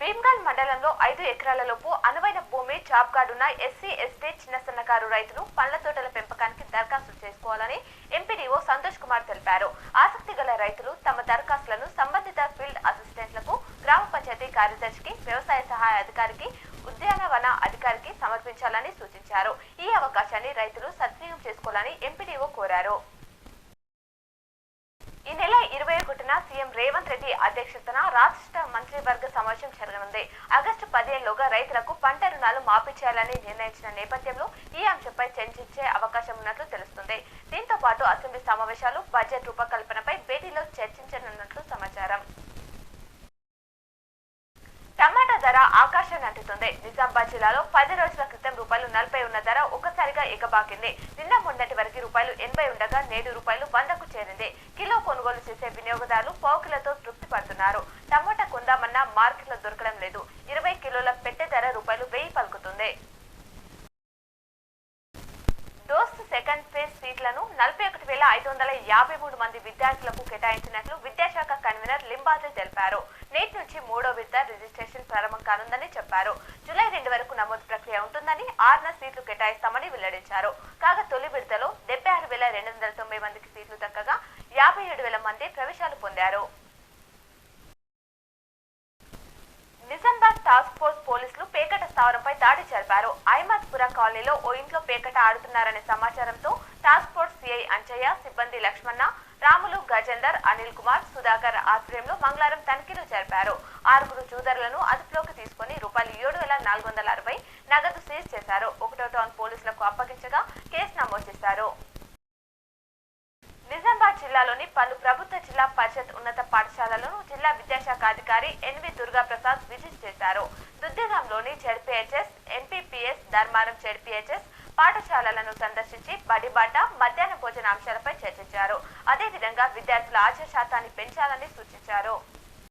భీమ్గల్ మండలంలో 5 ఎకరాల లోపు అనువైన భూమి జాబ్ కార్డు ఉన్న ఎస్సీ ఎస్టీ చిన్న సన్నకారు రైతులు పండ్ల తోటల పెంపకానికి దరఖాస్తు చేసుకోవాలని ఎంపీడీఓ సంతోష్ కుమార్ తెలిపారు. ఆసక్తి గల రైతులు తమ దరఖాస్తులను సంబంధిత ఫీల్డ్ అసిస్టెంట్లకు, గ్రామ పంచాయతీ కార్యదర్శికి, వ్యవసాయ సహాయ అధికారికి, ఉద్యానవన అధికారికి సమర్పించాలని సూచించారు. ఈ అవకాశాన్ని రైతులు సద్వినియోగం చేసుకోవాలని ఎంపీడీఓ కోరారు. ఈ నెల 21న సీఎం రేవంత్ రెడ్డి అధ్యక్షతన రాష్ట్ర మంత్రివర్గ సమావేశం జరగనుంది. ఆగస్టు 15లోగా రైతులకు పంట రుణాలు మాఫీ చేయాలని నిర్ణయించిన నేపథ్యంలో ఈ అంశంపై చర్చించే అవకాశం ఉన్నట్లు తెలుస్తుంది. దీంతో పాటు అసెంబ్లీ సమావేశాలు, బడ్జెట్ రూపకల్పనపై భేటీలో చర్చించనున్నట్లు సమాచారం. టమాటా ధర ఆకాశాన్ని అంటుతుంది. నిజామాబాద్ జిల్లాలో 10 రోజుల క్రితం ₹40 ఉన్న ధర ఒక్కసారిగా ఎగబాకింది. నిన్న మొన్నటి వరకు ₹80 ఉండగా నేడు ₹100కు చేరింది. కిలో కొనుగోలు చేసే వినియోగదారులు పావుకిలతో తృప్తి పడుతున్నారు. టమాటా కొందామన్నా మార్కెట్లో దొరకడం లేదు. 20 కిలోల పెట్టె ధర ₹1000 పలుకుతుంది. డోస్ సెకండ్ ఫేజ్ సీట్లను 41,553 మంది విద్యార్థులకు కేటాయించినట్లు విద్యాశాఖ కన్వీనర్ లింబాద్రి తెలిపారు. నేటి నుంచి 3వ విడత రిజిస్ట్రేషన్ ప్రారంభం కానుందని చెప్పారు. జూలై 2 వరకు నమోదు ప్రక్రియ ఉంటుందని, 6న సీట్లు కేటాయిస్తామని వెల్లడించారు. కాగా తొలి విడతలో 76,290 మందికి సీట్లు దక్కగా 57,000 మంది ప్రవేశాలు పొందారు. నిజామాబాద్ టాస్క్ ఫోర్స్ పోలీసులు పేకట స్థావరంపై దాడి జరిపారు. అహ్మద్పుర కాలనీలో ఓ ఇంట్లో పేకట ఆడుతున్నారనే సమాచారంతో టాస్క్ ఫోర్స్ సిఐ అంజయ్య, సిబ్బంది లక్ష్మణ, రాములు, గజేందర్, అనిల్ కుమార్, సుధాకర్ ఆధ్వర్యంలో మంగళవారం తనిఖీలు జరిపారు. 6 జూదరులను అదుపులోకి తీసుకుని ₹7,460 నగదు సీజ్ చేశారు. 1వ టౌన్ పోలీసులకు అప్పగించగా కేసు నమోదు చేశారు. నిజామాబాద్ జిల్లాలోని పలు ప్రభుత్వ జిల్లా పరిషత్ ఉన్నత పాఠశాలలను జిల్లా విద్యాశాఖ అధికారి ఎన్వి దుర్గాప్రసాద్ విజిట్ చేశారు. దుద్దిగంలోని జెడ్పీహెచ్ఎస్, ఎంపీపీఎస్, ధర్మారం జెడ్పీహెచ్ఎస్ పాఠశాలలను సందర్శించి బడిబాట, మధ్యాహ్న భోజన అంశాలపై చర్చించారు. అదేవిధంగా విద్యార్థుల హాజరు శాతాన్ని పెంచాలని సూచించారు.